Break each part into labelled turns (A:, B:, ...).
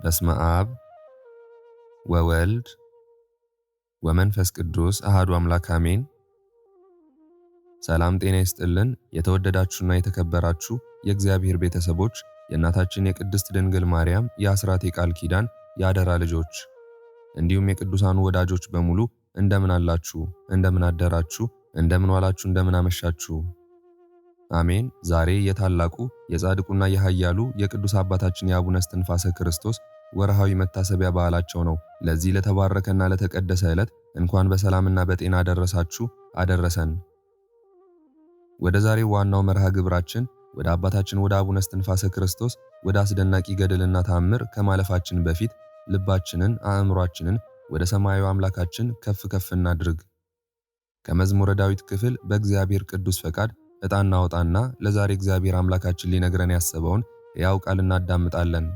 A: በስመ አብ ወወልድ ወመንፈስ ቅዱስ አሐዱ አምላክ አሜን። ሰላም ጤና ይስጥልን። የተወደዳችሁና የተከበራችሁ የእግዚአብሔር ቤተሰቦች፣ የእናታችን የቅድስት ድንግል ማርያም የአስራት የቃል ኪዳን የአደራ ልጆች እንዲሁም የቅዱሳኑ ወዳጆች በሙሉ እንደምን አላችሁ? እንደምን አደራችሁ? እንደምን ዋላችሁ? እንደምን አመሻችሁ? አሜን። ዛሬ የታላቁ የጻድቁና የኃያሉ የቅዱስ አባታችን የአቡነ እስትንፋሰ ክርስቶስ ወርሃዊ መታሰቢያ በዓላቸው ነው። ለዚህ ለተባረከና ለተቀደሰ ዕለት እንኳን በሰላምና በጤና አደረሳችሁ አደረሰን። ወደ ዛሬው ዋናው መርሃ ግብራችን ወደ አባታችን ወደ አቡነ እስትንፋሰ ክርስቶስ ወደ አስደናቂ ገድልና ተአምር ከማለፋችን በፊት ልባችንን አእምሯችንን ወደ ሰማያዊ አምላካችን ከፍ ከፍ እናድርግ። ከመዝሙረ ዳዊት ክፍል በእግዚአብሔር ቅዱስ ፈቃድ ዕጣ እናወጣና ለዛሬ እግዚአብሔር አምላካችን ሊነግረን ያሰበውን ሕያው ቃል እናዳምጣለን።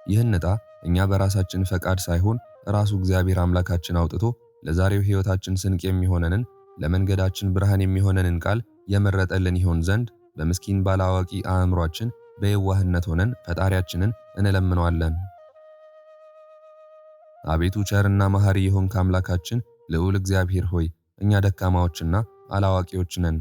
A: ይህን ዕጣ እኛ በራሳችን ፈቃድ ሳይሆን ራሱ እግዚአብሔር አምላካችን አውጥቶ ለዛሬው ሕይወታችን ስንቅ የሚሆነንን ለመንገዳችን ብርሃን የሚሆነንን ቃል የመረጠልን ይሆን ዘንድ በምስኪን ባላዋቂ አእምሯችን በየዋህነት ሆነን ፈጣሪያችንን እንለምነዋለን። አቤቱ ቸርና መሐሪ የሆንክ አምላካችን ልዑል እግዚአብሔር ሆይ እኛ ደካማዎችና አላዋቂዎች ነን።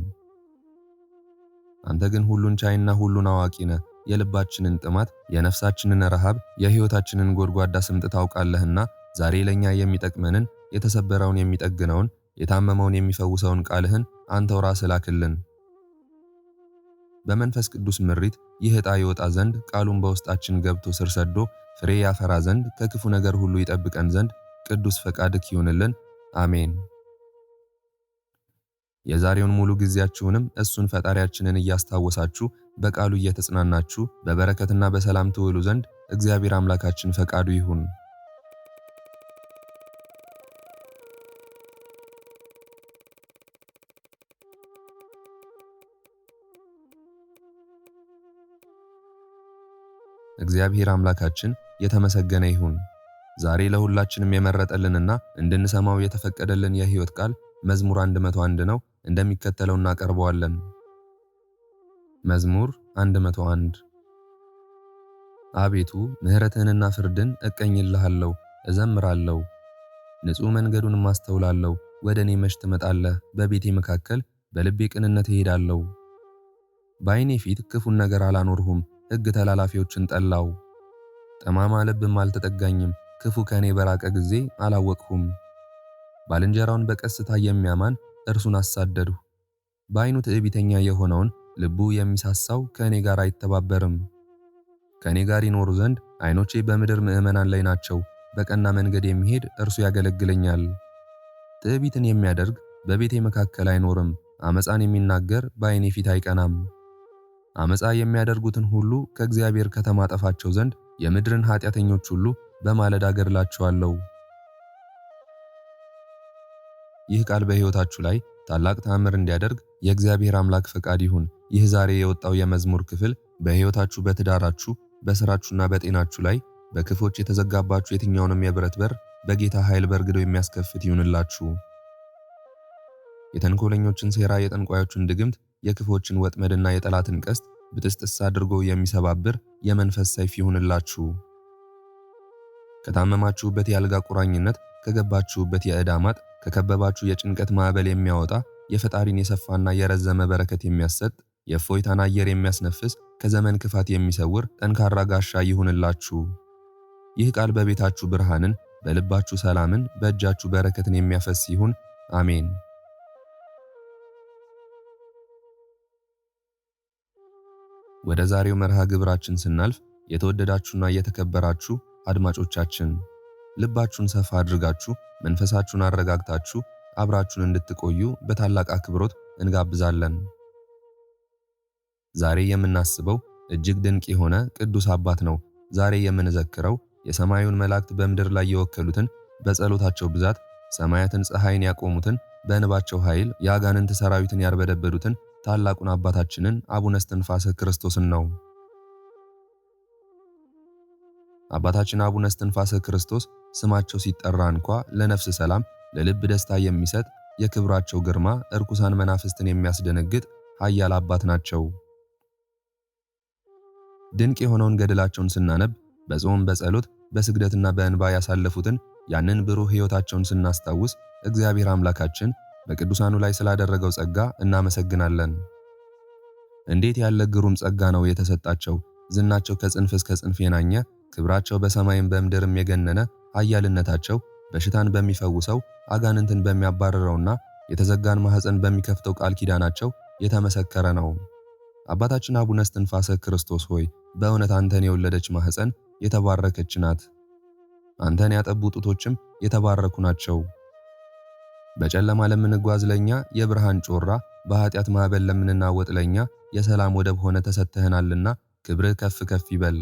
A: አንተ ግን ሁሉን ቻይና ሁሉን አዋቂ ነህ። የልባችንን ጥማት፣ የነፍሳችንን ረሃብ፣ የሕይወታችንን ጎድጓዳ ስምጥ ታውቃለህና ዛሬ ለኛ የሚጠቅመንን፣ የተሰበረውን የሚጠግነውን፣ የታመመውን የሚፈውሰውን ቃልህን አንተው ራስህ ላክልን። በመንፈስ ቅዱስ ምሪት ይህ ዕጣ ይወጣ ዘንድ ቃሉን በውስጣችን ገብቶ ስር ሰዶ ፍሬ ያፈራ ዘንድ ከክፉ ነገር ሁሉ ይጠብቀን ዘንድ ቅዱስ ፈቃድህ ይሁንልን። አሜን። የዛሬውን ሙሉ ጊዜያችሁንም እሱን ፈጣሪያችንን እያስታወሳችሁ በቃሉ እየተጽናናችሁ በበረከትና በሰላም ትውሉ ዘንድ እግዚአብሔር አምላካችን ፈቃዱ ይሁን። እግዚአብሔር አምላካችን የተመሰገነ ይሁን። ዛሬ ለሁላችንም የመረጠልንና እንድንሰማው የተፈቀደልን የሕይወት ቃል መዝሙር 101 ነው። እንደሚከተለው እናቀርበዋለን። መዝሙር 101 አቤቱ ምሕረትህንና ፍርድን እቀኝልሃለሁ፣ እዘምራለሁ። ንጹሕ መንገዱንም አስተውላለሁ። ወደ እኔ መች ትመጣለህ? በቤቴ መካከል በልቤ ቅንነት እሄዳለሁ። በዓይኔ ፊት ክፉን ነገር አላኖርሁም፣ ሕግ ተላላፊዎችን ጠላው። ጠማማ ልብም አልተጠጋኝም፣ ክፉ ከእኔ በራቀ ጊዜ አላወቅሁም። ባልንጀራውን በቀስታ የሚያማን እርሱን አሳደድሁ። በዓይኑ ትዕቢተኛ የሆነውን ልቡ የሚሳሳው ከእኔ ጋር አይተባበርም። ከእኔ ጋር ይኖሩ ዘንድ ዓይኖቼ በምድር ምዕመናን ላይ ናቸው። በቀና መንገድ የሚሄድ እርሱ ያገለግለኛል። ትዕቢትን የሚያደርግ በቤቴ መካከል አይኖርም። አመፃን የሚናገር በዓይኔ ፊት አይቀናም። አመፃ የሚያደርጉትን ሁሉ ከእግዚአብሔር ከተማ አጠፋቸው ዘንድ የምድርን ኃጢአተኞች ሁሉ በማለዳ ገድላቸዋለሁ። ይህ ቃል በሕይወታችሁ ላይ ታላቅ ተአምር እንዲያደርግ የእግዚአብሔር አምላክ ፈቃድ ይሁን። ይህ ዛሬ የወጣው የመዝሙር ክፍል በሕይወታችሁ፣ በትዳራችሁ፣ በሥራችሁና በጤናችሁ ላይ በክፎች የተዘጋባችሁ የትኛውንም የብረት በር በጌታ ኃይል በርግደው የሚያስከፍት ይሁንላችሁ። የተንኮለኞችን ሴራ፣ የጠንቋዮችን ድግምት፣ የክፎችን ወጥመድና የጠላትን ቀስት ብጥስጥስ አድርጎ የሚሰባብር የመንፈስ ሰይፍ ይሁንላችሁ። ከታመማችሁበት የአልጋ ቁራኝነት፣ ከገባችሁበት የዕዳ ማጥ፣ ከከበባችሁ የጭንቀት ማዕበል የሚያወጣ የፈጣሪን የሰፋና የረዘመ በረከት የሚያሰጥ የእፎይታን አየር የሚያስነፍስ ከዘመን ክፋት የሚሰውር ጠንካራ ጋሻ ይሁንላችሁ። ይህ ቃል በቤታችሁ ብርሃንን፣ በልባችሁ ሰላምን፣ በእጃችሁ በረከትን የሚያፈስ ይሁን። አሜን። ወደ ዛሬው መርሃ ግብራችን ስናልፍ የተወደዳችሁና የተከበራችሁ አድማጮቻችን ልባችሁን ሰፋ አድርጋችሁ መንፈሳችሁን አረጋግታችሁ አብራችሁን እንድትቆዩ በታላቅ አክብሮት እንጋብዛለን። ዛሬ የምናስበው እጅግ ድንቅ የሆነ ቅዱስ አባት ነው። ዛሬ የምንዘክረው የሰማዩን መላእክት በምድር ላይ የወከሉትን፣ በጸሎታቸው ብዛት ሰማያትን ፀሐይን ያቆሙትን፣ በእንባቸው ኃይል የአጋንንት ሰራዊትን ያርበደበዱትን ታላቁን አባታችንን አቡነ እስትንፋሰ ክርስቶስን ነው። አባታችን አቡነ እስትንፋሰ ክርስቶስ ስማቸው ሲጠራ እንኳ ለነፍስ ሰላም፣ ለልብ ደስታ የሚሰጥ የክብራቸው ግርማ እርኩሳን መናፍስትን የሚያስደነግጥ ኃያል አባት ናቸው። ድንቅ የሆነውን ገድላቸውን ስናነብ በጾም በጸሎት በስግደትና በእንባ ያሳለፉትን ያንን ብሩህ ሕይወታቸውን ስናስታውስ እግዚአብሔር አምላካችን በቅዱሳኑ ላይ ስላደረገው ጸጋ እናመሰግናለን። እንዴት ያለ ግሩም ጸጋ ነው የተሰጣቸው! ዝናቸው ከጽንፍ እስከ ጽንፍ የናኘ፣ ክብራቸው በሰማይም በምድርም የገነነ፣ ኃያልነታቸው በሽታን በሚፈውሰው አጋንንትን በሚያባርረውና የተዘጋን ማኅፀን በሚከፍተው ቃል ኪዳናቸው የተመሰከረ ነው። አባታችን አቡነ እስትንፋሰ ክርስቶስ ሆይ በእውነት አንተን የወለደች ማኅፀን የተባረከች ናት። አንተን ያጠቡ ጡቶችም የተባረኩ ናቸው። በጨለማ ለምንጓዝ ለኛ የብርሃን ጮራ፣ በኃጢአት ማዕበል ለምንናወጥ ለኛ የሰላም ወደብ ሆነ ተሰጥተህናልና ክብርህ ከፍ ከፍ ይበል።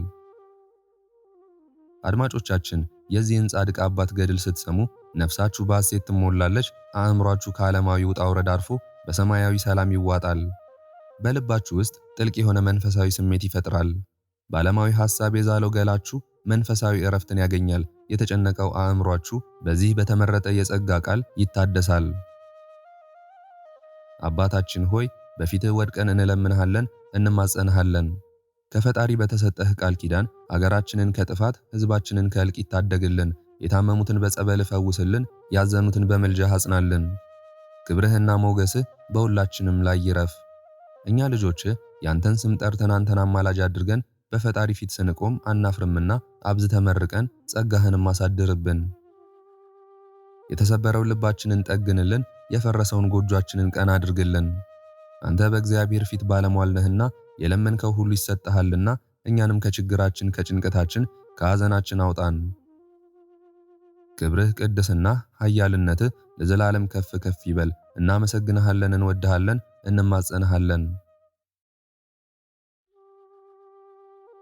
A: አድማጮቻችን የዚህን ጻድቅ አባት ገድል ስትሰሙ ነፍሳችሁ በሐሴት ትሞላለች፣ አእምሯችሁ ከዓለማዊ ውጣ ውረድ አርፎ በሰማያዊ ሰላም ይዋጣል። በልባችሁ ውስጥ ጥልቅ የሆነ መንፈሳዊ ስሜት ይፈጥራል። በዓለማዊ ሐሳብ የዛለው ገላችሁ መንፈሳዊ ዕረፍትን ያገኛል። የተጨነቀው አእምሯችሁ በዚህ በተመረጠ የጸጋ ቃል ይታደሳል። አባታችን ሆይ በፊትህ ወድቀን እንለምንሃለን፣ እንማጸንሃለን። ከፈጣሪ በተሰጠህ ቃል ኪዳን አገራችንን ከጥፋት ሕዝባችንን ከእልቂት ታደግልን። የታመሙትን በጸበል ፈውስልን፣ ያዘኑትን በምልጃህ አጽናልን። ክብርህና ሞገስህ በሁላችንም ላይ ይረፍ። እኛ ልጆችህ ያንተን ስም ጠርተን አንተን አማላጅ አድርገን በፈጣሪ ፊት ስንቆም አናፍርምና አብዝተህ መርቀን ጸጋህንም አሳድርብን። የተሰበረውን ልባችንን ጠግንልን፣ የፈረሰውን ጎጆአችንን ቀና አድርግልን። አንተ በእግዚአብሔር ፊት ባለሟል ነህና የለመንከው ሁሉ ይሰጥሃልና እኛንም ከችግራችን ከጭንቀታችን ከሐዘናችን አውጣን። ክብርህ ቅድስና ኃያልነትህ ለዘላለም ከፍ ከፍ ይበል። እናመሰግንሃለን፣ እንወድሃለን፣ እንማጸንሃለን።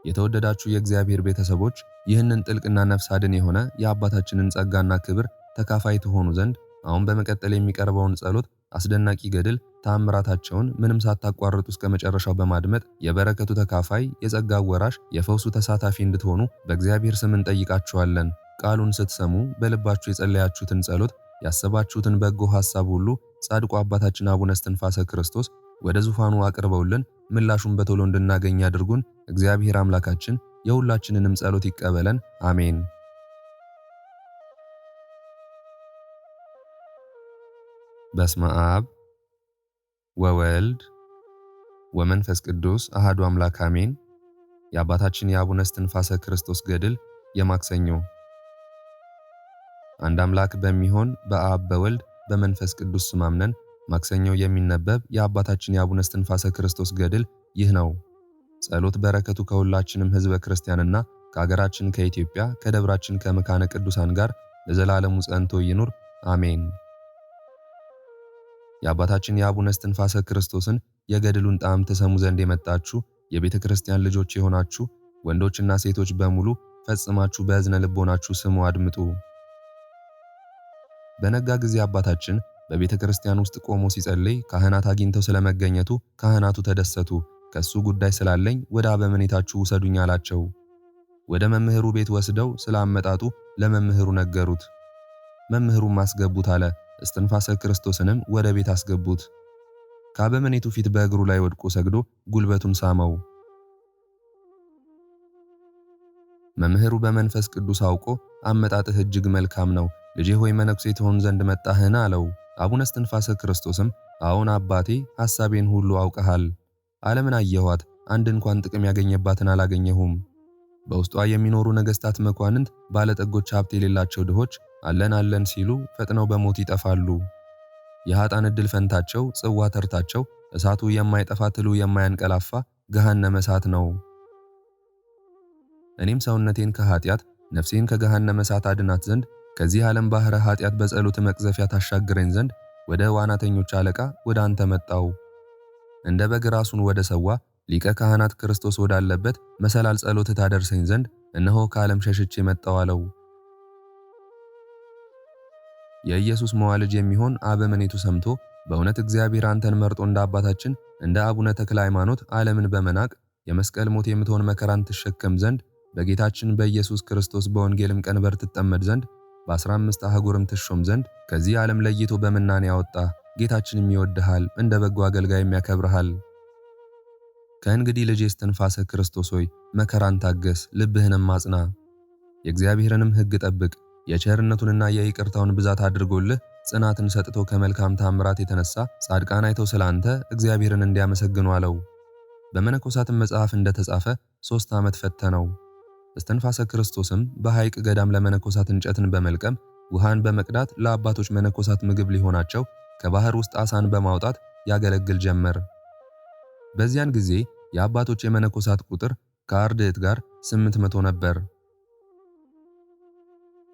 A: የተወደዳችሁ የእግዚአብሔር ቤተሰቦች ይህንን ጥልቅና ነፍስ አድን የሆነ የአባታችንን ጸጋና ክብር ተካፋይ ትሆኑ ዘንድ አሁን በመቀጠል የሚቀርበውን ጸሎት፣ አስደናቂ ገድል፣ ተአምራታቸውን ምንም ሳታቋርጡ እስከ መጨረሻው በማድመጥ የበረከቱ ተካፋይ፣ የጸጋ ወራሽ፣ የፈውሱ ተሳታፊ እንድትሆኑ በእግዚአብሔር ስም እንጠይቃችኋለን። ቃሉን ስትሰሙ በልባችሁ የጸለያችሁትን ጸሎት፣ ያሰባችሁትን በጎ ሐሳብ ሁሉ ጻድቁ አባታችን አቡነ እስትንፋሰ ክርስቶስ ወደ ዙፋኑ አቅርበውልን ምላሹን በቶሎ እንድናገኝ ያድርጉን። እግዚአብሔር አምላካችን የሁላችንንም ጸሎት ይቀበለን። አሜን። በስመ አብ ወወልድ ወመንፈስ ቅዱስ አሐዱ አምላክ አሜን። የአባታችን የአቡነ እስትንፋሰ ክርስቶስ ገድል የማክሰኞ። አንድ አምላክ በሚሆን በአብ በወልድ በመንፈስ ቅዱስ ስም አምነን ማክሰኞ የሚነበብ የአባታችን የአቡነ እስትንፋሰ ክርስቶስ ገድል ይህ ነው። ጸሎት በረከቱ ከሁላችንም ሕዝበ ክርስቲያንና ከአገራችን ከኢትዮጵያ ከደብራችን ከመካነ ቅዱሳን ጋር ለዘላለሙ ጸንቶ ይኑር አሜን። የአባታችን የአቡነ እስትንፋሰ ክርስቶስን የገድሉን ጣዕም ትሰሙ ዘንድ የመጣችሁ የቤተ ክርስቲያን ልጆች የሆናችሁ ወንዶችና ሴቶች በሙሉ ፈጽማችሁ በእዝነ ልቦናችሁ ስሙ፣ አድምጡ። በነጋ ጊዜ አባታችን በቤተ ክርስቲያን ውስጥ ቆሞ ሲጸልይ ካህናት አግኝተው ስለመገኘቱ ካህናቱ ተደሰቱ። ከሱ ጉዳይ ስላለኝ ወደ አበምኔታችሁ ውሰዱኝ አላቸው። ወደ መምህሩ ቤት ወስደው ስለ አመጣጡ ለመምህሩ ነገሩት። መምህሩም አስገቡት አለ። እስትንፋሰ ክርስቶስንም ወደ ቤት አስገቡት። ከአበምኔቱ ፊት በእግሩ ላይ ወድቆ ሰግዶ ጉልበቱን ሳመው። መምህሩ በመንፈስ ቅዱስ አውቆ አመጣጥህ እጅግ መልካም ነው፣ ልጄ ሆይ መነኩሴ ትሆን ዘንድ መጣህን አለው። አቡነ እስትንፋሰ ክርስቶስም አዎን አባቴ፣ ሐሳቤን ሁሉ አውቀሃል። ዓለምን አየኋት፣ አንድ እንኳን ጥቅም ያገኘባትን አላገኘሁም። በውስጧ የሚኖሩ ነገሥታት፣ መኳንንት፣ ባለጠጎች፣ ሀብት የሌላቸው ድሆች አለን አለን ሲሉ ፈጥነው በሞት ይጠፋሉ። የኃጥአን ዕድል ፈንታቸው፣ ጽዋ ተርታቸው፣ እሳቱ የማይጠፋ ትሉ የማያንቀላፋ ገሃነመ እሳት ነው። እኔም ሰውነቴን ከኃጢአት ነፍሴን ከገሃነመ እሳት አድናት ዘንድ ከዚህ ዓለም ባሕረ ኃጢአት በጸሎት መቅዘፊያ ታሻግረኝ ዘንድ ወደ ዋናተኞች አለቃ ወደ አንተ መጣው። እንደ በግ ራሱን ወደ ሰዋ ሊቀ ካህናት ክርስቶስ ወዳለበት መሰላል ጸሎት ታደርሰኝ ዘንድ እነሆ ከዓለም ሸሽቼ መጣው አለው። የኢየሱስ መዋ ልጅ የሚሆን አበምኔቱ ሰምቶ በእውነት እግዚአብሔር አንተን መርጦ እንደ አባታችን እንደ አቡነ ተክለ ሃይማኖት ዓለምን በመናቅ የመስቀል ሞት የምትሆን መከራን ትሸከም ዘንድ በጌታችን በኢየሱስ ክርስቶስ በወንጌልም ቀንበር ትጠመድ ዘንድ በ15 አህጉርም ትሾም ዘንድ ከዚህ ዓለም ለይቶ በምናኔ ያወጣ ጌታችንም ይወድሃል፣ እንደ በጎ አገልጋይም ያከብርሃል። ከእንግዲህ ልጄ እስትንፋሰ ክርስቶስ ሆይ መከራን ታገስ፣ ልብህንም አጽና፣ የእግዚአብሔርንም ሕግ ጠብቅ። የቸርነቱንና የይቅርታውን ብዛት አድርጎልህ ጽናትን ሰጥቶ ከመልካም ታምራት የተነሳ ጻድቃን አይተው ስላንተ እግዚአብሔርን እንዲያመሰግኑ አለው። በመነኮሳትም መጽሐፍ እንደተጻፈ 3 ዓመት ፈተነው። እስትንፋሰ ክርስቶስም በሐይቅ ገዳም ለመነኮሳት እንጨትን በመልቀም ውሃን በመቅዳት ለአባቶች መነኮሳት ምግብ ሊሆናቸው ከባህር ውስጥ ዓሣን በማውጣት ያገለግል ጀመር። በዚያን ጊዜ የአባቶች የመነኮሳት ቁጥር ከአርድእት ጋር 800 ነበር።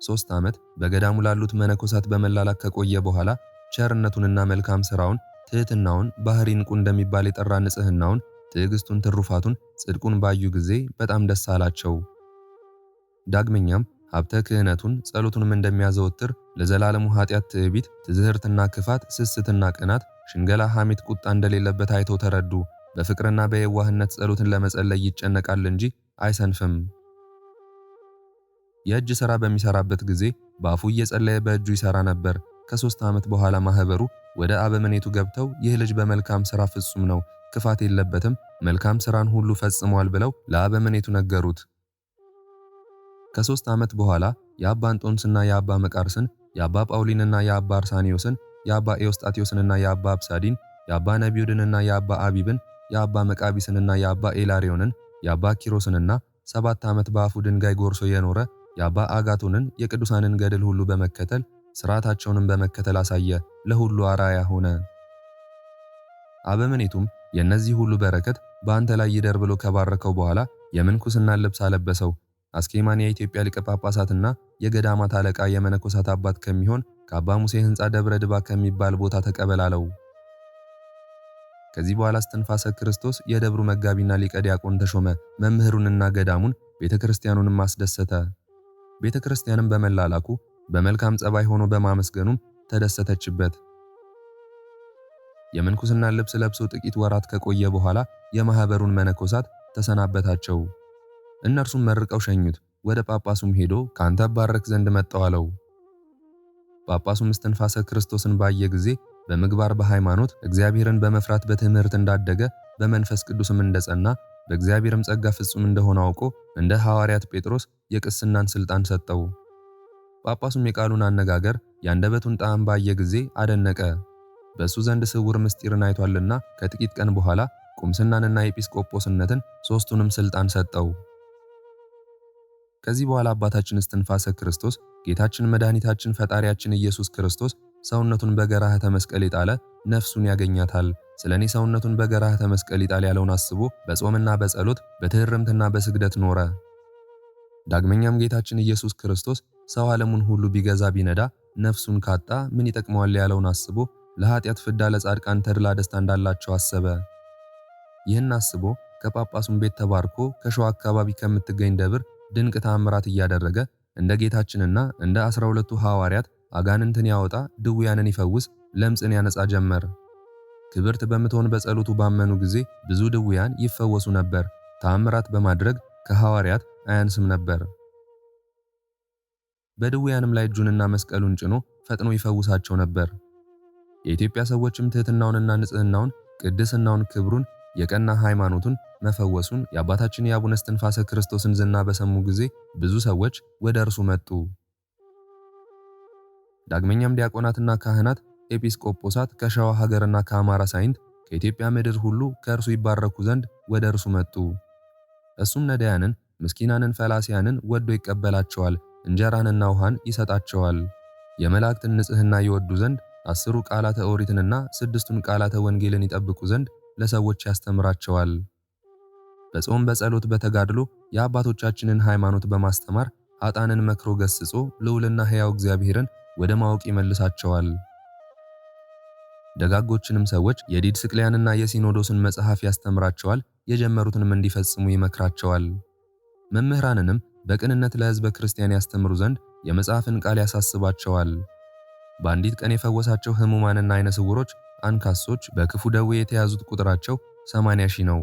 A: 3 ዓመት በገዳሙ ላሉት መነኮሳት በመላላክ ከቆየ በኋላ ቸርነቱንና መልካም ሥራውን፣ ትሕትናውን፣ ባህሪ ዕንቁ እንደሚባል የጠራ ንጽሕናውን፣ ትዕግስቱን፣ ትሩፋቱን፣ ጽድቁን ባዩ ጊዜ በጣም ደስ አላቸው። ዳግመኛም ሀብተ ክህነቱን ጸሎቱንም እንደሚያዘወትር ለዘላለሙ ኃጢአት፣ ትዕቢት፣ ትዝህርትና ክፋት፣ ስስትና ቅናት፣ ሽንገላ፣ ሐሜት፣ ቁጣ እንደሌለበት አይተው ተረዱ። በፍቅርና በየዋህነት ጸሎትን ለመጸለይ ይጨነቃል እንጂ አይሰንፍም። የእጅ ሥራ በሚሰራበት ጊዜ በአፉ እየጸለየ በእጁ ይሰራ ነበር። ከ3 ዓመት በኋላ ማህበሩ ወደ አበምኔቱ ገብተው ይህ ልጅ በመልካም ሥራ ፍጹም ነው፣ ክፋት የለበትም፣ መልካም ሥራን ሁሉ ፈጽሟል ብለው ለአበምኔቱ ነገሩት። ከ3 ዓመት በኋላ የአባ እንጦንስና የአባ መቃርስን፣ የአባ ጳውሊንና የአባ አርሳኒዮስን፣ የአባ ኤዎስጣቴዎስንና የአባ አብሳዲን፣ የአባ ነቢዩድንና የአባ አቢብን፣ የአባ መቃቢስንና የአባ ኤላሪዮንን፣ የአባ ኪሮስንና 7 ዓመት በአፉ ድንጋይ ጎርሶ የኖረ የአባ አጋቶንን የቅዱሳንን ገድል ሁሉ በመከተል ሥርዓታቸውንም በመከተል አሳየ፣ ለሁሉ አራያ ሆነ። አበምኔቱም የእነዚህ ሁሉ በረከት በአንተ ላይ ይደር ብሎ ከባረከው በኋላ የምንኩስናን ልብስ አለበሰው። አስኬማን የኢትዮጵያ ሊቀ ጳጳሳትና የገዳማት አለቃ የመነኮሳት አባት ከሚሆን ከአባ ሙሴ ሕንፃ ደብረ ድባ ከሚባል ቦታ ተቀበላለው። ከዚህ በኋላ እስትንፋሰ ክርስቶስ የደብሩ መጋቢና ሊቀ ዲያቆን ተሾመ። መምህሩንና ገዳሙን ቤተ ክርስቲያኑንም አስደሰተ። ቤተ ክርስቲያንም በመላላኩ በመልካም ጸባይ ሆኖ በማመስገኑም ተደሰተችበት። የምንኩስናን ልብስ ለብሶ ጥቂት ወራት ከቆየ በኋላ የማህበሩን መነኮሳት ተሰናበታቸው። እነርሱም መርቀው ሸኙት። ወደ ጳጳሱም ሄዶ ካንተ ባረክ ዘንድ መጣሁ አለው። ጳጳሱም እስትንፋሰ ክርስቶስን ባየ ጊዜ በምግባር በሃይማኖት እግዚአብሔርን በመፍራት በትምህርት እንዳደገ በመንፈስ ቅዱስም እንደጸና በእግዚአብሔርም ጸጋ ፍጹም እንደሆነ አውቆ እንደ ሐዋርያት ጴጥሮስ የቅስናን ሥልጣን ሰጠው። ጳጳሱም የቃሉን አነጋገር የአንደበቱን ጣዕም ባየ ጊዜ አደነቀ። በእሱ ዘንድ ስውር ምስጢርን አይቷልና ከጥቂት ቀን በኋላ ቁምስናንና ኤጲስቆጶስነትን 3ቱንም ሥልጣን ሰጠው። ከዚህ በኋላ አባታችን እስትንፋሰ ክርስቶስ ጌታችን መድኃኒታችን ፈጣሪያችን ኢየሱስ ክርስቶስ ሰውነቱን በገራህተ መስቀል የጣለ ነፍሱን ያገኛታል፣ ስለኔ ሰውነቱን በገራህተ መስቀል ይጣል ያለውን አስቦ በጾምና በጸሎት በትህርምትና በስግደት ኖረ። ዳግመኛም ጌታችን ኢየሱስ ክርስቶስ ሰው ዓለሙን ሁሉ ቢገዛ ቢነዳ ነፍሱን ካጣ ምን ይጠቅመዋል ያለውን አስቦ ለኃጢአት ፍዳ ለጻድቃን ተድላ ደስታ እንዳላቸው አሰበ። ይህን አስቦ ከጳጳሱም ቤት ተባርኮ ከሸዋ አካባቢ ከምትገኝ ደብር ድንቅ ተአምራት እያደረገ እንደ ጌታችንና እንደ 12ቱ ሐዋርያት አጋንንትን ያወጣ፣ ድውያንን ይፈውስ፣ ለምጽን ያነጻ ጀመር። ክብርት በምትሆን በጸሎቱ ባመኑ ጊዜ ብዙ ድውያን ይፈወሱ ነበር። ተአምራት በማድረግ ከሐዋርያት አያንስም ነበር። በድውያንም ላይ እጁንና መስቀሉን ጭኖ ፈጥኖ ይፈውሳቸው ነበር። የኢትዮጵያ ሰዎችም ትሕትናውንና ንጽሕናውን፣ ቅድስናውን፣ ክብሩን፣ የቀና ሃይማኖቱን፣ መፈወሱን የአባታችን የአቡነ እስትንፋሰ ክርስቶስን ዝና በሰሙ ጊዜ ብዙ ሰዎች ወደ እርሱ መጡ። ዳግመኛም ዲያቆናትና ካህናት፣ ኤጲስቆጶሳት ከሸዋ ሀገርና ከአማራ ሳይንት ከኢትዮጵያ ምድር ሁሉ ከእርሱ ይባረኩ ዘንድ ወደ እርሱ መጡ። እሱም ነዳያንን፣ ምስኪናንን፣ ፈላሲያንን ወዶ ይቀበላቸዋል፣ እንጀራንና ውሃን ይሰጣቸዋል። የመላእክትን ንጽሕና ይወዱ ዘንድ 10 ቃላተ ኦሪትንና 6ቱን ቃላተ ወንጌልን ይጠብቁ ዘንድ ለሰዎች ያስተምራቸዋል። በጾም በጸሎት በተጋድሎ የአባቶቻችንን ሃይማኖት በማስተማር ኃጥአንን መክሮ ገስጾ ልዑልና ሕያው እግዚአብሔርን ወደ ማወቅ ይመልሳቸዋል። ደጋጎችንም ሰዎች የዲድስቅልያንና የሲኖዶስን መጽሐፍ ያስተምራቸዋል፣ የጀመሩትንም እንዲፈጽሙ ይመክራቸዋል። መምህራንንም በቅንነት ለሕዝበ ክርስቲያን ያስተምሩ ዘንድ የመጽሐፍን ቃል ያሳስባቸዋል። በአንዲት ቀን የፈወሳቸው ሕሙማንና ዓይነ ስውሮች፣ አንካሶች፣ በክፉ ደዌ የተያዙት ቁጥራቸው 80,000 ነው።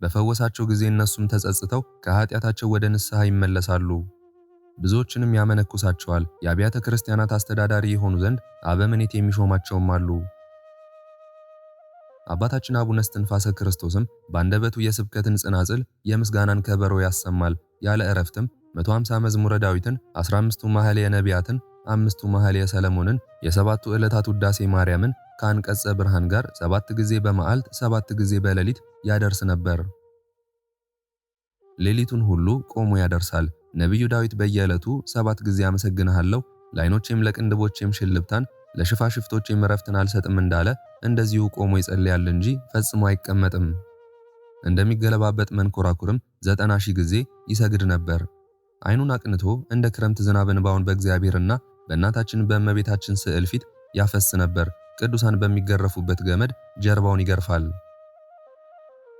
A: በፈወሳቸው ጊዜ እነሱም ተጸጽተው ከኃጢአታቸው ወደ ንስሐ ይመለሳሉ። ብዙዎችንም ያመነኩሳቸዋል። የአብያተ ክርስቲያናት አስተዳዳሪ የሆኑ ዘንድ አበምኔት የሚሾማቸውም አሉ። አባታችን አቡነ እስትንፋሰ ክርስቶስም በአንደበቱ የስብከትን ጽናጽል የምስጋናን ከበሮ ያሰማል። ያለ እረፍትም 150 መዝሙረ ዳዊትን፣ 15ቱ መኃልየ ነቢያትን፣ 5ቱ መኃልየ ሰለሞንን፣ የሰባቱ ዕለታት ውዳሴ ማርያምን ከአንቀጸ ብርሃን ጋር 7 ጊዜ በመዓልት 7 ጊዜ በሌሊት ያደርስ ነበር። ሌሊቱን ሁሉ ቆሞ ያደርሳል። ነቢዩ ዳዊት በየዕለቱ 7 ጊዜ አመሰግንሃለሁ፣ ለዓይኖቼም ለቅንድቦቼም ሽልብታን ለሽፋሽፍቶቼም ዕረፍትን አልሰጥም እንዳለ እንደዚሁ ቆሞ ይጸልያል እንጂ ፈጽሞ አይቀመጥም። እንደሚገለባበጥ መንኮራኩርም 90,000 ጊዜ ይሰግድ ነበር። ዓይኑን አቅንቶ እንደ ክረምት ዝናብ እንባውን በእግዚአብሔርና በእናታችን በእመቤታችን ስዕል ፊት ያፈስ ነበር። ቅዱሳን በሚገረፉበት ገመድ ጀርባውን ይገርፋል።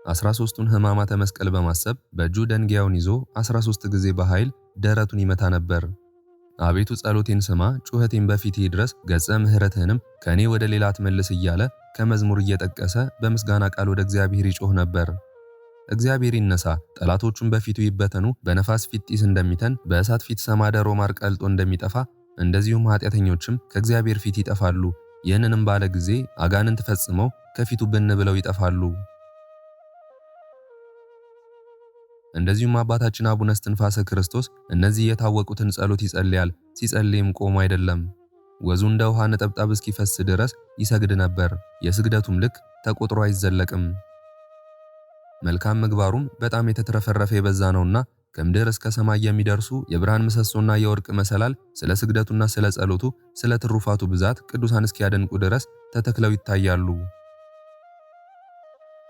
A: 13ቱን ሕማማተ መስቀል በማሰብ በእጁ ደንጊያውን ይዞ 13 ጊዜ በኃይል ደረቱን ይመታ ነበር። አቤቱ ጸሎቴን ስማ፣ ጩኸቴን በፊትህ ድረስ፣ ገጸ ምሕረትህንም ከኔ ወደ ሌላ አትመልስ እያለ ከመዝሙር እየጠቀሰ በምስጋና ቃል ወደ እግዚአብሔር ይጮህ ነበር። እግዚአብሔር ይነሳ፣ ጠላቶቹን በፊቱ ይበተኑ፣ በነፋስ ፊት ጢስ እንደሚተን፣ በእሳት ፊት ሰማደ ሮማር ቀልጦ እንደሚጠፋ፣ እንደዚሁም ኃጢአተኞችም ከእግዚአብሔር ፊት ይጠፋሉ። ይህንንም ባለ ጊዜ አጋንንት ፈጽመው ከፊቱ ብን ብለው ይጠፋሉ። እንደዚሁም አባታችን አቡነ እስትንፋሰ ክርስቶስ እነዚህ የታወቁትን ጸሎት ይጸልያል። ሲጸልይም ቆሞ አይደለም፣ ወዙ እንደ ውሃ ነጠብጣብ እስኪፈስ ድረስ ይሰግድ ነበር። የስግደቱም ልክ ተቆጥሮ አይዘለቅም። መልካም ምግባሩም በጣም የተትረፈረፈ የበዛ ነውና ከምድር እስከ ሰማይ የሚደርሱ የብርሃን ምሰሶና የወርቅ መሰላል ስለ ስግደቱና ስለ ጸሎቱ ስለ ትሩፋቱ ብዛት ቅዱሳን እስኪያደንቁ ድረስ ተተክለው ይታያሉ።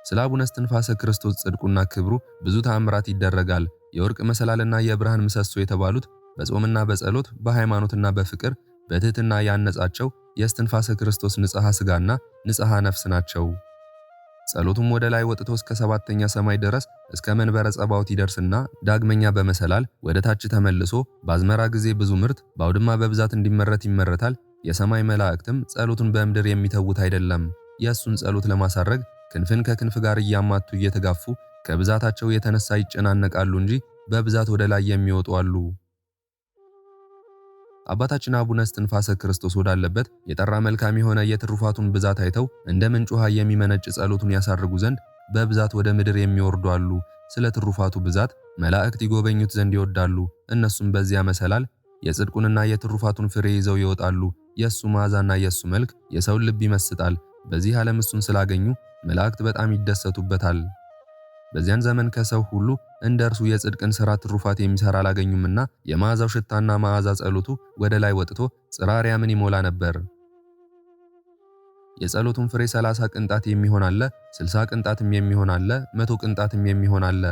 A: ስለ አቡነ እስትንፋሰ ክርስቶስ ጽድቁና ክብሩ ብዙ ተአምራት ይደረጋል። የወርቅ መሰላልና የብርሃን ምሰሶ የተባሉት በጾምና በጸሎት በሃይማኖትና በፍቅር በትህትና ያነጻቸው የእስትንፋሰ ክርስቶስ ንጽሐ ሥጋና ንጽሐ ነፍስ ናቸው። ጸሎቱም ወደ ላይ ወጥቶ እስከ 7ኛ ሰማይ ድረስ እስከ መንበረ ጸባዖት ይደርስና ዳግመኛ በመሰላል ወደ ታች ተመልሶ በአዝመራ ጊዜ ብዙ ምርት በአውድማ በብዛት እንዲመረት ይመረታል። የሰማይ መላእክትም ጸሎቱን በምድር የሚተዉት አይደለም። የእሱን ጸሎት ለማሳረግ ክንፍን ከክንፍ ጋር እያማቱ እየተጋፉ ከብዛታቸው የተነሳ ይጨናነቃሉ እንጂ በብዛት ወደ ላይ የሚወጡ አሉ። አባታችን አቡነ እስትንፋሰ ክርስቶስ ወዳለበት የጠራ መልካም የሆነ የትሩፋቱን ብዛት አይተው እንደ ምንጭ ውሃ የሚመነጭ ጸሎቱን ያሳርጉ ዘንድ በብዛት ወደ ምድር የሚወርዱ አሉ። ስለ ትሩፋቱ ብዛት መላእክት ይጎበኙት ዘንድ ይወዳሉ። እነሱም በዚያ መሰላል የጽድቁንና የትሩፋቱን ፍሬ ይዘው ይወጣሉ። የእሱ መዓዛና የእሱ መልክ የሰውን ልብ ይመስጣል። በዚህ ዓለም እሱን ስላገኙ መላእክት በጣም ይደሰቱበታል። በዚያን ዘመን ከሰው ሁሉ እንደ እርሱ የጽድቅን ሥራ ትሩፋት የሚሰራ አላገኙምና የመዓዛው ሽታና መዓዛ ጸሎቱ ወደ ላይ ወጥቶ ጽርሐ አርያምን ይሞላ ነበር። የጸሎቱን ፍሬ 30 ቅንጣት የሚሆን አለ፣ 60 ቅንጣትም የሚሆን አለ፣ 100 ቅንጣትም የሚሆን አለ።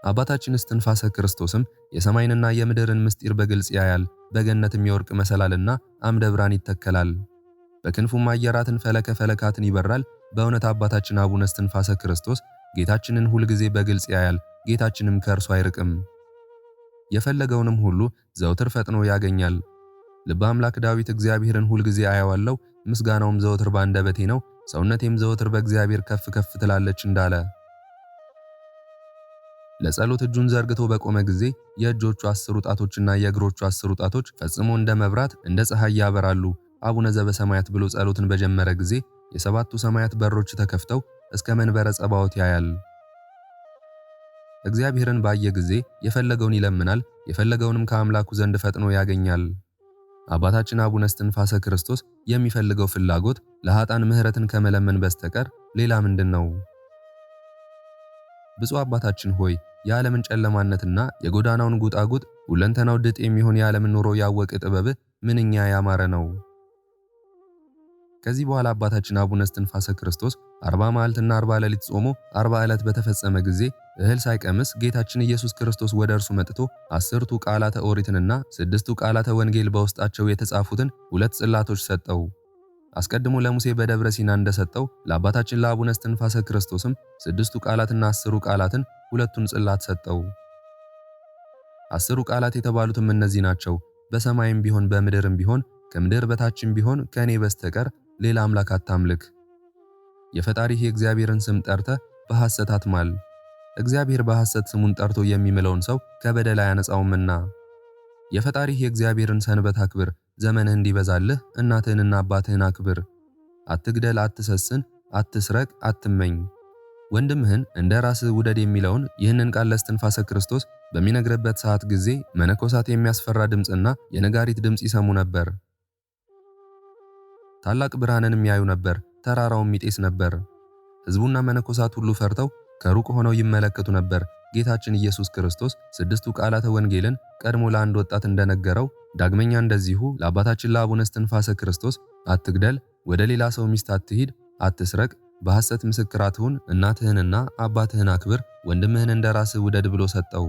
A: አባታችን እስትንፋሰ ክርስቶስም የሰማይንና የምድርን ምስጢር በግልጽ ያያል። በገነትም የወርቅ መሰላልና አምደ ብርሃን ይተከላል። በክንፉም አየራትን ፈለከ ፈለካትን ይበራል። በእውነት አባታችን አቡነ እስትንፋሰ ክርስቶስ ጌታችንን ሁል ጊዜ በግልጽ ያያል። ጌታችንም ከእርሱ አይርቅም። የፈለገውንም ሁሉ ዘውትር ፈጥኖ ያገኛል። ልበ አምላክ ዳዊት እግዚአብሔርን ሁል ጊዜ አየዋለሁ፣ ምስጋናውም ዘውትር ባንደበቴ ነው፣ ሰውነቴም ዘውትር በእግዚአብሔር ከፍ ከፍ ትላለች እንዳለ ለጸሎት እጁን ዘርግቶ በቆመ ጊዜ የእጆቹ 10 ጣቶችና የእግሮቹ 10 ጣቶች ፈጽሞ እንደ መብራት እንደ ፀሐይ ያበራሉ። አቡነ ዘበሰማያት ብሎ ጸሎትን በጀመረ ጊዜ የሰባቱ ሰማያት በሮች ተከፍተው እስከ መንበረ ጸባዖት ያያል። እግዚአብሔርን ባየ ጊዜ የፈለገውን ይለምናል፣ የፈለገውንም ከአምላኩ ዘንድ ፈጥኖ ያገኛል። አባታችን አቡነ እስትንፋሰ ክርስቶስ የሚፈልገው ፍላጎት ለኃጥአን ምሕረትን ከመለመን በስተቀር ሌላ ምንድነው? ብፁዕ አባታችን ሆይ የዓለምን ጨለማነትና የጎዳናውን ጉጣጉጥ ሁለንተናው ድጥ የሚሆን የዓለምን ኑሮ ያወቀ ጥበብ ምንኛ ያማረ ነው። ከዚህ በኋላ አባታችን አቡነ እስትንፋሰ ክርስቶስ 40 መዓልትና 40 ሌሊት ጾሞ 40 ዕለት በተፈጸመ ጊዜ እህል ሳይቀምስ ጌታችን ኢየሱስ ክርስቶስ ወደ እርሱ መጥቶ 10ቱ ቃላተ ኦሪትንና 6ቱ ቃላተ ወንጌል በውስጣቸው የተጻፉትን 2 ጽላቶች ሰጠው። አስቀድሞ ለሙሴ በደብረ ሲና እንደሰጠው ለአባታችን ለአቡነ እስትንፋሰ ክርስቶስም 6ቱ ቃላትና 10ሩ ቃላትን 2ቱን ጽላት ሰጠው። 10ሩ ቃላት የተባሉትም እነዚህ ናቸው። በሰማይም ቢሆን በምድርም ቢሆን ከምድር በታችም ቢሆን ከኔ በስተቀር ሌላ አምላክ አታምልክ። የፈጣሪህ የእግዚአብሔርን ስም ጠርተህ በሐሰት አትማል። እግዚአብሔር በሐሰት ስሙን ጠርቶ የሚምለውን ሰው ከበደል አያነጻውምና። የፈጣሪህ የእግዚአብሔርን ሰንበት አክብር፣ ዘመንህ እንዲበዛልህ እናትህንና አባትህን አክብር። አትግደል፣ አትሰስን፣ አትስረቅ፣ አትመኝ፣ ወንድምህን እንደ ራስህ ውደድ የሚለውን ይህንን ቃል ለእስትንፋሰ ክርስቶስ በሚነግርበት ሰዓት ጊዜ መነኮሳት የሚያስፈራ ድምፅና የነጋሪት ድምፅ ይሰሙ ነበር። ታላቅ ብርሃንንም ያዩ ነበር፣ ተራራውም ይጤስ ነበር። ሕዝቡና መነኮሳት ሁሉ ፈርተው ከሩቅ ሆነው ይመለከቱ ነበር። ጌታችን ኢየሱስ ክርስቶስ ስድስቱ ቃላተ ወንጌልን ቀድሞ ለአንድ ወጣት እንደነገረው ዳግመኛ እንደዚሁ ለአባታችን ለአቡነ እስትንፋሰ ክርስቶስ አትግደል፣ ወደ ሌላ ሰው ሚስት አትሂድ፣ አትስረቅ፣ በሐሰት ምስክር አትሁን፣ እናትህንና አባትህን አክብር፣ ወንድምህን እንደ ራስህ ውደድ ብሎ ሰጠው።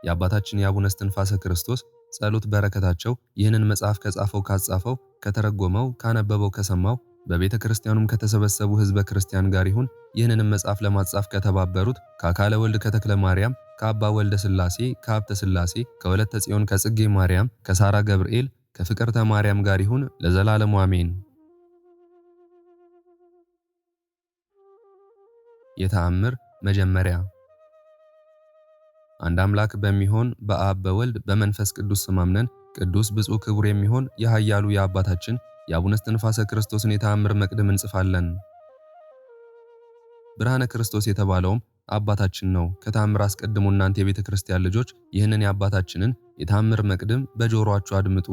A: የአባታችን የአቡነ እስትንፋሰ ክርስቶስ ጸሎት በረከታቸው ይህንን መጽሐፍ ከጻፈው ካጻፈው ከተረጎመው ካነበበው ከሰማው በቤተ ክርስቲያኑም ከተሰበሰቡ ሕዝበ ክርስቲያን ጋር ይሁን። ይህንንም መጽሐፍ ለማጻፍ ከተባበሩት ከአካለ ወልድ ከተክለ ማርያም፣ ከአባ ወልደ ሥላሴ፣ ከሀብተ ሥላሴ፣ ከወለተ ጽዮን፣ ከጽጌ ማርያም፣ ከሳራ ገብርኤል፣ ከፍቅርተ ማርያም ጋር ይሁን ለዘላለሙ አሜን። የተአምር መጀመሪያ። አንድ አምላክ በሚሆን በአብ በወልድ በመንፈስ ቅዱስ ስም አምነን ቅዱስ ብፁዕ ክቡር የሚሆን የኃያሉ የአባታችን የአቡነ እስትንፋሰ ክርስቶስን የተአምር መቅድም እንጽፋለን። ብርሃነ ክርስቶስ የተባለውም አባታችን ነው። ከተአምር አስቀድሞ እናንተ የቤተ ክርስቲያን ልጆች ይህንን የአባታችንን የተአምር መቅድም በጆሮአችሁ አድምጡ።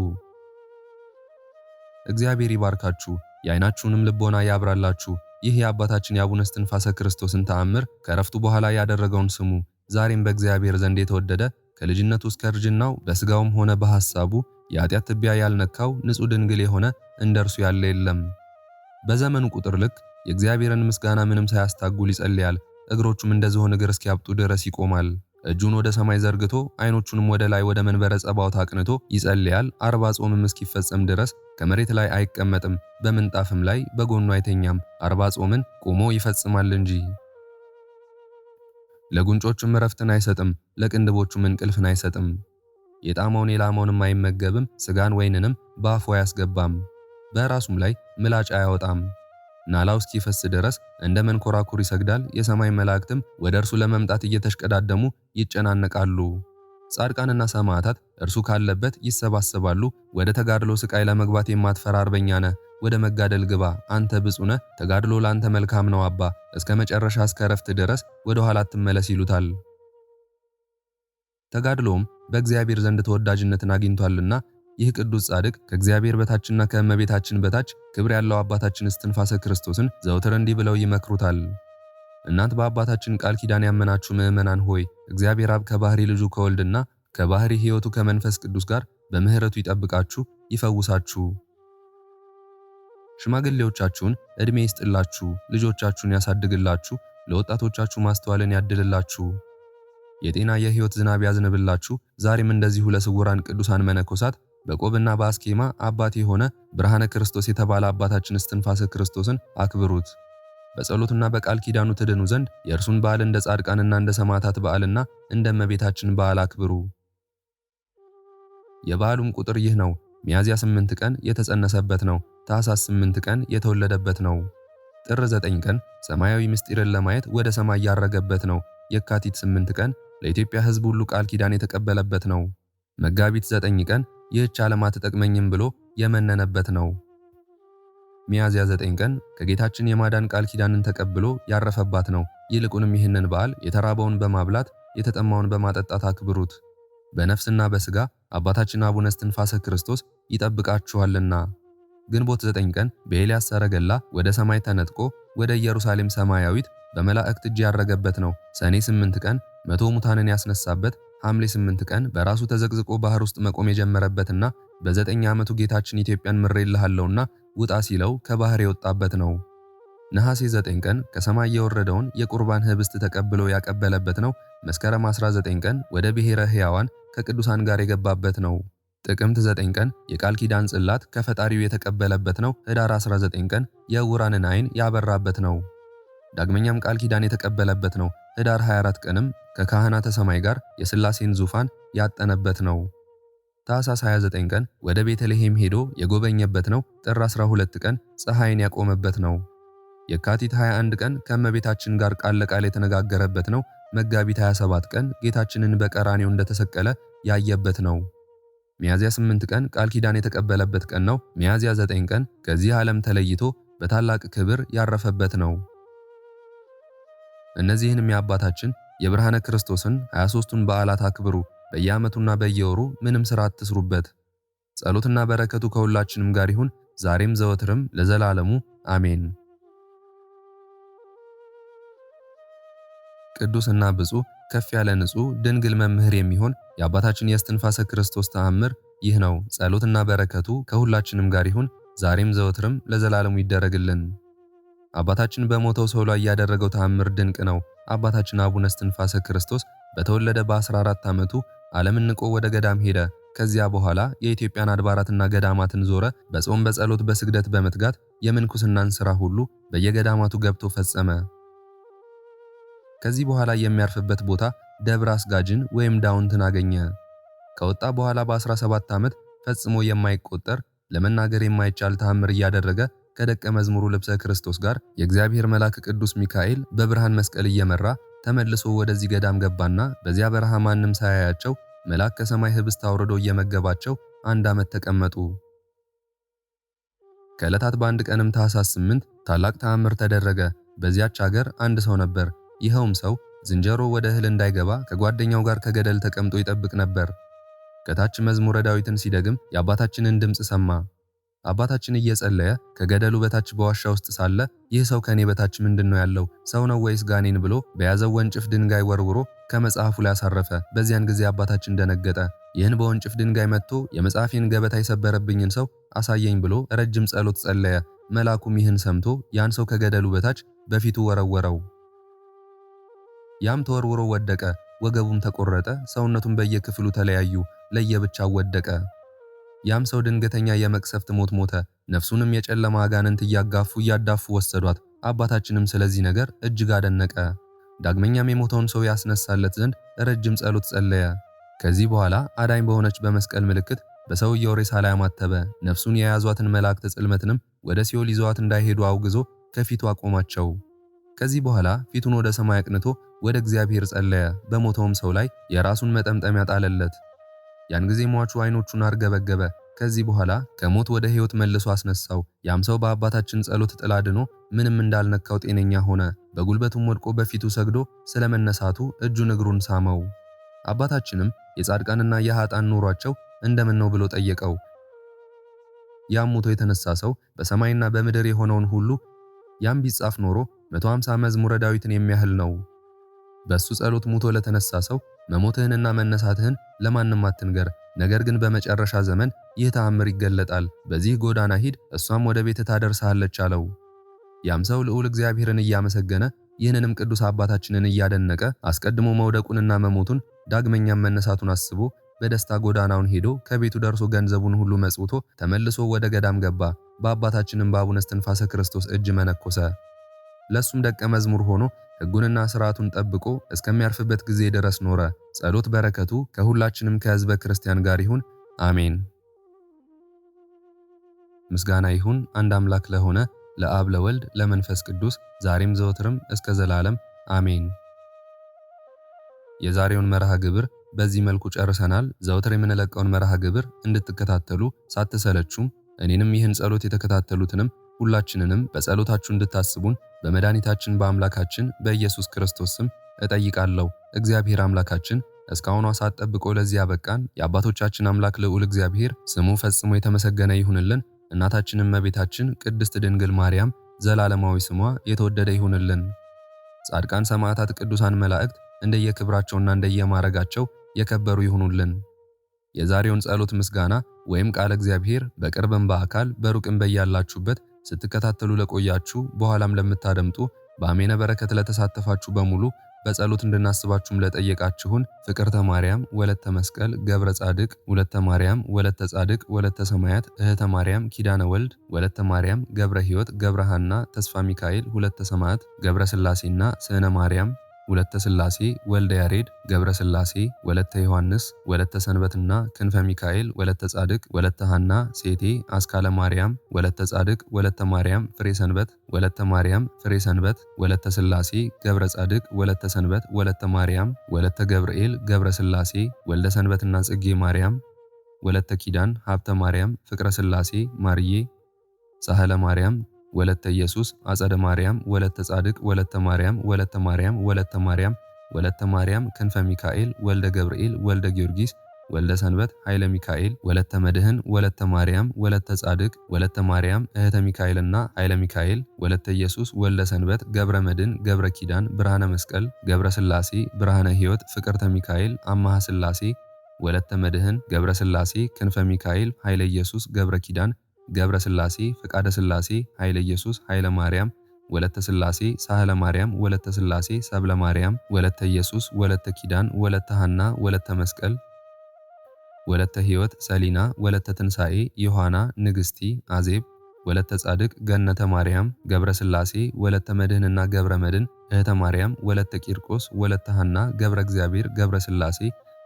A: እግዚአብሔር ይባርካችሁ፣ የዓይናችሁንም ልቦና ያብራላችሁ። ይህ የአባታችን የአቡነ እስትንፋሰ ክርስቶስን ተአምር ከረፍቱ በኋላ ያደረገውን ስሙ። ዛሬም በእግዚአብሔር ዘንድ የተወደደ ከልጅነቱ እስከ እርጅናው በስጋውም ሆነ በሐሳቡ የኃጢአት ትቢያ ያልነካው ንጹሕ ድንግል የሆነ እንደ እርሱ ያለ የለም። በዘመኑ ቁጥር ልክ የእግዚአብሔርን ምስጋና ምንም ሳያስታጉል ይጸልያል። እግሮቹም እንደ ዝሆን እግር እስኪያብጡ ድረስ ይቆማል። እጁን ወደ ሰማይ ዘርግቶ ዓይኖቹንም ወደ ላይ ወደ መንበረ ጸባዖት አቅንቶ ይጸልያል። 40 ጾምም እስኪፈጸም ድረስ ከመሬት ላይ አይቀመጥም፣ በምንጣፍም ላይ በጎኑ አይተኛም። 40 ጾምን ቆሞ ይፈጽማል እንጂ። ለጉንጮቹም እረፍትን አይሰጥም፣ ለቅንድቦቹም እንቅልፍን አይሰጥም። የጣመውን የላመውንም አይመገብም፣ ስጋን ወይንንም በአፉ አያስገባም። በራሱም ላይ ምላጭ አያወጣም። ናላው እስኪፈስ ድረስ እንደ መንኮራኩር ይሰግዳል። የሰማይ መላእክትም ወደ እርሱ ለመምጣት እየተሽቀዳደሙ ይጨናነቃሉ። ጻድቃንና ሰማዕታት እርሱ ካለበት ይሰባሰባሉ። ወደ ተጋድሎ ስቃይ ለመግባት የማትፈራ አርበኛ ነህ፣ ወደ መጋደል ግባ፣ አንተ ብፁዕ ነህ፣ ተጋድሎ ላንተ መልካም ነው አባ፣ እስከ መጨረሻ እስከ እረፍት ድረስ ወደ ኋላ አትመለስ ይሉታል። ተጋድሎም በእግዚአብሔር ዘንድ ተወዳጅነትን አግኝቷልና ይህ ቅዱስ ጻድቅ ከእግዚአብሔር በታችና ከእመቤታችን በታች ክብር ያለው አባታችን እስትንፋሰ ክርስቶስን ዘውትር እንዲህ ብለው ይመክሩታል። እናንት በአባታችን ቃል ኪዳን ያመናችሁ ምእመናን ሆይ እግዚአብሔር አብ ከባህሪ ልጁ ከወልድና ከባህሪ ሕይወቱ ከመንፈስ ቅዱስ ጋር በምሕረቱ ይጠብቃችሁ ይፈውሳችሁ። ሽማግሌዎቻችሁን ዕድሜ ይስጥላችሁ፣ ልጆቻችሁን ያሳድግላችሁ፣ ለወጣቶቻችሁ ማስተዋልን ያድልላችሁ፣ የጤና የሕይወት ዝናብ ያዝንብላችሁ። ዛሬም እንደዚሁ ለስውራን ቅዱሳን መነኮሳት በቆብና በአስኬማ አባት የሆነ ብርሃነ ክርስቶስ የተባለ አባታችን እስትንፋሰ ክርስቶስን አክብሩት። በጸሎትና በቃል ኪዳኑ ትድኑ ዘንድ የእርሱን በዓል እንደ ጻድቃንና እንደ ሰማዕታት በዓልና እንደ እመቤታችን በዓል አክብሩ። የበዓሉም ቁጥር ይህ ነው። ሚያዝያ 8 ቀን የተጸነሰበት ነው። ታኅሳስ 8 ቀን የተወለደበት ነው። ጥር 9 ቀን ሰማያዊ ምስጢርን ለማየት ወደ ሰማይ ያረገበት ነው። የካቲት 8 ቀን ለኢትዮጵያ ሕዝብ ሁሉ ቃል ኪዳን የተቀበለበት ነው። መጋቢት 9 ቀን ይህች ዓለም አትጠቅመኝም ብሎ የመነነበት ነው። ሚያዝያ 9 ቀን ከጌታችን የማዳን ቃል ኪዳንን ተቀብሎ ያረፈባት ነው። ይልቁንም ይህንን በዓል የተራበውን በማብላት የተጠማውን በማጠጣት አክብሩት። በነፍስና በሥጋ አባታችን አቡነ እስትንፋሰ ክርስቶስ ይጠብቃችኋልና። ግንቦት 9 ቀን በኤልያስ ሰረገላ ወደ ሰማይ ተነጥቆ ወደ ኢየሩሳሌም ሰማያዊት በመላእክት እጅ ያረገበት ነው። ሰኔ 8 ቀን 100 ሙታንን ያስነሳበት፣ ሐምሌ 8 ቀን በራሱ ተዘቅዝቆ ባህር ውስጥ መቆም የጀመረበትና በ9 ዓመቱ ጌታችን ኢትዮጵያን ምሬልሃለሁና ውጣ ሲለው ከባህር የወጣበት ነው። ነሐሴ 9 ቀን ከሰማይ የወረደውን የቁርባን ህብስት ተቀብሎ ያቀበለበት ነው። መስከረም 19 ቀን ወደ ብሔረ ሕያዋን ከቅዱሳን ጋር የገባበት ነው። ጥቅምት 9 ቀን የቃል ኪዳን ጽላት ከፈጣሪው የተቀበለበት ነው። ኅዳር 19 ቀን የዕውራንን ዓይን ያበራበት ነው። ዳግመኛም ቃል ኪዳን የተቀበለበት ነው። ኅዳር 24 ቀንም ከካህናተ ሰማይ ጋር የሥላሴን ዙፋን ያጠነበት ነው። ታኅሳስ 29 ቀን ወደ ቤተልሔም ሄዶ የጎበኘበት ነው። ጥር 12 ቀን ፀሐይን ያቆመበት ነው። የካቲት 21 ቀን ከእመቤታችን ጋር ቃል ለቃል የተነጋገረበት ነው። መጋቢት 27 ቀን ጌታችንን በቀራንዮ እንደተሰቀለ ያየበት ነው። ሚያዝያ 8 ቀን ቃል ኪዳን የተቀበለበት ቀን ነው። ሚያዝያ 9 ቀን ከዚህ ዓለም ተለይቶ በታላቅ ክብር ያረፈበት ነው። እነዚህንም የአባታችን የብርሃነ ክርስቶስን 23ቱን በዓላት አክብሩ። በየዓመቱና በየወሩ ምንም ሥራ አትስሩበት። ጸሎትና በረከቱ ከሁላችንም ጋር ይሁን ዛሬም ዘወትርም ለዘላለሙ አሜን። ቅዱስና ብፁዕ ከፍ ያለ ንጹሕ ድንግል መምህር የሚሆን የአባታችን የእስትንፋሰ ክርስቶስ ተአምር ይህ ነው። ጸሎትና በረከቱ ከሁላችንም ጋር ይሁን ዛሬም ዘወትርም ለዘላለሙ ይደረግልን። አባታችን በሞተው ሰው ላይ ያደረገው ተአምር ድንቅ ነው። አባታችን አቡነ እስትንፋሰ ክርስቶስ በተወለደ በ14 ዓመቱ ዓለምን ንቆ ወደ ገዳም ሄደ። ከዚያ በኋላ የኢትዮጵያን አድባራትና ገዳማትን ዞረ። በጾም በጸሎት በስግደት በመትጋት የምንኩስናን ሥራ ሁሉ በየገዳማቱ ገብቶ ፈጸመ። ከዚህ በኋላ የሚያርፍበት ቦታ ደብረ አስጋጅን ወይም ዳውንትን አገኘ። ከወጣ በኋላ በ17 ዓመት ፈጽሞ የማይቆጠር ለመናገር የማይቻል ተአምር እያደረገ ከደቀ መዝሙሩ ልብሰ ክርስቶስ ጋር የእግዚአብሔር መልአክ ቅዱስ ሚካኤል በብርሃን መስቀል እየመራ ተመልሶ ወደዚህ ገዳም ገባና በዚያ በረሃ ማንም ሳያያቸው መልአክ ከሰማይ ህብስት አውርዶ እየመገባቸው 1 ዓመት ተቀመጡ። ከዕለታት በአንድ ቀንም ታኅሳስ 8 ታላቅ ተአምር ተደረገ። በዚያች አገር አንድ ሰው ነበር። ይኸውም ሰው ዝንጀሮ ወደ እህል እንዳይገባ ከጓደኛው ጋር ከገደል ተቀምጦ ይጠብቅ ነበር። ከታች መዝሙረ ዳዊትን ሲደግም የአባታችንን ድምፅ ሰማ። አባታችን እየጸለየ ከገደሉ በታች በዋሻ ውስጥ ሳለ ይህ ሰው ከኔ በታች ምንድነው ያለው? ሰው ነው ወይስ ጋኔን ብሎ በያዘው ወንጭፍ ድንጋይ ወርውሮ ከመጽሐፉ ላይ አሳረፈ። በዚያን ጊዜ አባታችን ደነገጠ። ይህን በወንጭፍ ድንጋይ መጥቶ የመጽሐፌን ገበታ የሰበረብኝን ሰው አሳየኝ ብሎ ረጅም ጸሎት ጸለየ። መልአኩም ይህን ሰምቶ ያን ሰው ከገደሉ በታች በፊቱ ወረወረው። ያም ተወርውሮ ወደቀ። ወገቡም ተቆረጠ። ሰውነቱም በየክፍሉ ተለያዩ፣ ለየብቻው ወደቀ። ያም ሰው ድንገተኛ የመቅሰፍት ሞት ሞተ። ነፍሱንም የጨለማ አጋንንት እያዳፉ ወሰዷት። አባታችንም ስለዚህ ነገር እጅግ አደነቀ። ዳግመኛም የሞተውን ሰው ያስነሳለት ዘንድ ረጅም ጸሎት ጸለየ። ከዚህ በኋላ አዳኝ በሆነች በመስቀል ምልክት በሰውየው ሬሳ ላይ አማተበ። ነፍሱን የያዟትን መላእክት ጽልመትንም ወደ ሲኦል ይዘዋት እንዳይሄዱ አውግዞ ከፊቱ አቆማቸው። ከዚህ በኋላ ፊቱን ወደ ሰማይ አቅንቶ ወደ እግዚአብሔር ጸለየ። በሞተውም ሰው ላይ የራሱን መጠምጠሚያ ጣለለት። ያን ጊዜ ሟቹ ዓይኖቹን አርገበገበ። ከዚህ በኋላ ከሞት ወደ ሕይወት መልሶ አስነሳው። ያም ሰው በአባታችን ጸሎት ጥላ ድኖ ምንም እንዳልነካው ጤነኛ ሆነ። በጉልበቱም ወድቆ በፊቱ ሰግዶ ስለመነሳቱ እጁን እግሩን ሳመው። አባታችንም የጻድቃንና የኃጥአን ኑሯቸው እንደምን ነው ብሎ ጠየቀው። ያም ሞቶ የተነሳ ሰው በሰማይና በምድር የሆነውን ሁሉ ያም ቢጻፍ ኖሮ 150 መዝሙረ ዳዊትን የሚያህል ነው። በሱ ጸሎት ሙቶ ለተነሳ ሰው መሞትህንና መነሳትህን ለማንም አትንገር፣ ነገር ግን በመጨረሻ ዘመን ይህ ተአምር ይገለጣል። በዚህ ጎዳና ሂድ፣ እሷም ወደ ቤት ታደርሳለች አለው። ያም ሰው ልዑል እግዚአብሔርን እያመሰገነ ይህንንም ቅዱስ አባታችንን እያደነቀ አስቀድሞ መውደቁንና መሞቱን ዳግመኛም መነሳቱን አስቦ በደስታ ጎዳናውን ሄዶ ከቤቱ ደርሶ ገንዘቡን ሁሉ መጽውቶ ተመልሶ ወደ ገዳም ገባ። በአባታችንም በአቡነ እስትንፋሰ ክርስቶስ እጅ መነኮሰ። ለሱም ደቀ መዝሙር ሆኖ ሕጉንና ሥርዓቱን ጠብቆ እስከሚያርፍበት ጊዜ ድረስ ኖረ። ጸሎት በረከቱ ከሁላችንም ከሕዝበ ክርስቲያን ጋር ይሁን አሜን። ምስጋና ይሁን አንድ አምላክ ለሆነ ለአብ ለወልድ ለመንፈስ ቅዱስ ዛሬም ዘወትርም እስከ ዘላለም አሜን። የዛሬውን መርሃ ግብር በዚህ መልኩ ጨርሰናል። ዘወትር የምንለቀውን መርሃ ግብር እንድትከታተሉ ሳትሰለቹም እኔንም ይህን ጸሎት የተከታተሉትንም ሁላችንንም በጸሎታችሁ እንድታስቡን በመድኃኒታችን በአምላካችን በኢየሱስ ክርስቶስ ስም እጠይቃለሁ። እግዚአብሔር አምላካችን እስካሁኗ ሰዓት ጠብቆ ለዚህ ያበቃን የአባቶቻችን አምላክ ልዑል እግዚአብሔር ስሙ ፈጽሞ የተመሰገነ ይሁንልን። እናታችን እመቤታችን ቅድስት ድንግል ማርያም ዘላለማዊ ስሟ የተወደደ ይሁንልን። ጻድቃን ሰማዕታት፣ ቅዱሳን መላእክት እንደየክብራቸውና እንደየማረጋቸው የከበሩ ይሁኑልን። የዛሬውን ጸሎት ምስጋና ወይም ቃለ እግዚአብሔር በቅርብም በአካል በሩቅም በያላችሁበት ስትከታተሉ ለቆያችሁ በኋላም ለምታደምጡ በአሜነ በረከት ለተሳተፋችሁ በሙሉ በጸሎት እንድናስባችሁም ለጠየቃችሁን ፍቅርተ ማርያም ወለተ መስቀል ገብረ ጻድቅ ወለተ ማርያም ወለተ ጻድቅ ወለተ ሰማያት እህተ ማርያም ኪዳነ ወልድ ወለተ ማርያም ገብረ ሕይወት ገብረ ሐና ተስፋ ሚካኤል ሁለተ ሰማያት ገብረ ሥላሴና ስዕነ ማርያም ወለተ ሥላሴ ወልደ ያሬድ ገብረ ሥላሴ ወለተ ዮሐንስ ወለተ ሰንበትና ክንፈ ሚካኤል ወለተ ጻድቅ ወለተ ሐና ሴቴ አስካለ ማርያም ወለተ ጻድቅ ወለተ ማርያም ፍሬ ሰንበት ወለተ ማርያም ፍሬ ሰንበት ወለተ ሥላሴ ገብረ ጻድቅ ወለተ ሰንበት ወለተ ማርያም ወለተ ገብርኤል ገብረ ሥላሴ ወልደ ሰንበትና ጽጌ ማርያም ወለተ ኪዳን ሀብተ ማርያም ፍቅረ ሥላሴ ማርዬ ሳህለ ማርያም ወለተ ኢየሱስ አጸደ ማርያም ወለተ ጻድቅ ወለተ ማርያም ወለተ ማርያም ወለተ ማርያም ወለተ ማርያም ክንፈ ሚካኤል ወልደ ገብርኤል ወልደ ጊዮርጊስ ወልደ ሰንበት ኃይለ ሚካኤል ወለተ መድህን ወለተ ማርያም ወለተ ጻድቅ ወለተ ማርያም እህተ ሚካኤልና ኃይለ ሚካኤል ወለተ ኢየሱስ ወልደ ሰንበት ገብረ መድህን ገብረ ኪዳን ብርሃነ መስቀል ገብረ ሥላሴ ብርሃነ ሕይወት ፍቅርተ ሚካኤል አማሃ ሥላሴ ወለተ መድህን ገብረ ሥላሴ ክንፈ ሚካኤል ኃይለ ኢየሱስ ገብረ ኪዳን ገብረ ሥላሴ ፍቃደ ሥላሴ ኃይለ ኢየሱስ ኃይለ ማርያም ወለተ ሥላሴ ሳህለ ማርያም ወለተ ሥላሴ ሰብለ ማርያም ወለተ ኢየሱስ ወለተ ኪዳን ወለተ ሐና ወለተ መስቀል ወለተ ሕይወት ሰሊና ወለተ ትንሣኤ ዮሐና ንግሥቲ አዜብ ወለተ ጻድቅ ገነተ ማርያም ገብረ ሥላሴ ወለተ መድህንና ገብረ መድህን እህተ ማርያም ወለተ ቂርቆስ ወለተ ሐና ገብረ እግዚአብሔር ገብረ ሥላሴ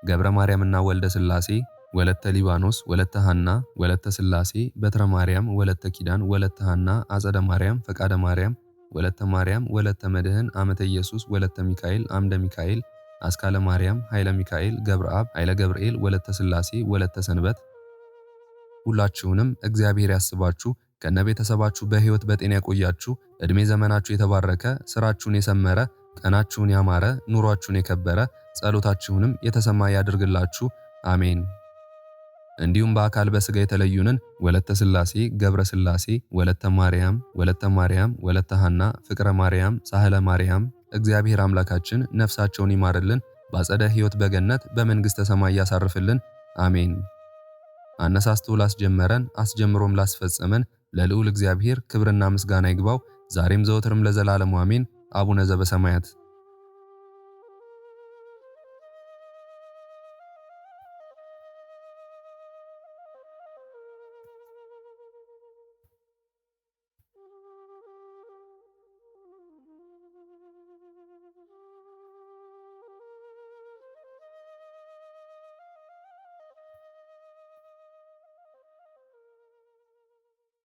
A: ገብረ ማርያምና ወልደ ሥላሴ ወለተ ሊባኖስ ወለተ ሐና ወለተ ሥላሴ በትረ ማርያም ወለተ ኪዳን ወለተ ሐና አጸደ ማርያም ፈቃደ ማርያም ወለተ ማርያም ወለተ መድህን አመተ ኢየሱስ ወለተ ሚካኤል አምደ ሚካኤል አስካለ ማርያም ኃይለ ሚካኤል ገብረአብ ኃይለ ገብርኤል ወለተ ሥላሴ ወለተ ሰንበት። ሁላችሁንም እግዚአብሔር ያስባችሁ ከነቤተሰባችሁ በሕይወት በጤና ያቆያችሁ። ዕድሜ ዘመናችሁ የተባረከ ስራችሁን የሰመረ ቀናችሁን ያማረ ኑሯችሁን የከበረ ጸሎታችሁንም የተሰማ ያድርግላችሁ አሜን። እንዲሁም በአካል በሥጋ የተለዩንን ወለተ ሥላሴ ገብረ ሥላሴ ወለተ ማርያም ወለተ ሐና ፍቅረ ማርያም ሳህለ ማርያም እግዚአብሔር አምላካችን ነፍሳቸውን ይማርልን፣ በአጸደ ሕይወት በገነት በመንግሥተ ሰማይ ያሳርፍልን አሜን። አነሳስቶ ላስጀመረን አስጀምሮም ላስፈጸመን ለልዑል እግዚአብሔር ክብርና ምስጋና ይግባው ዛሬም ዘወትርም ለዘላለሙ አሜን። አቡነ ዘበሰማያት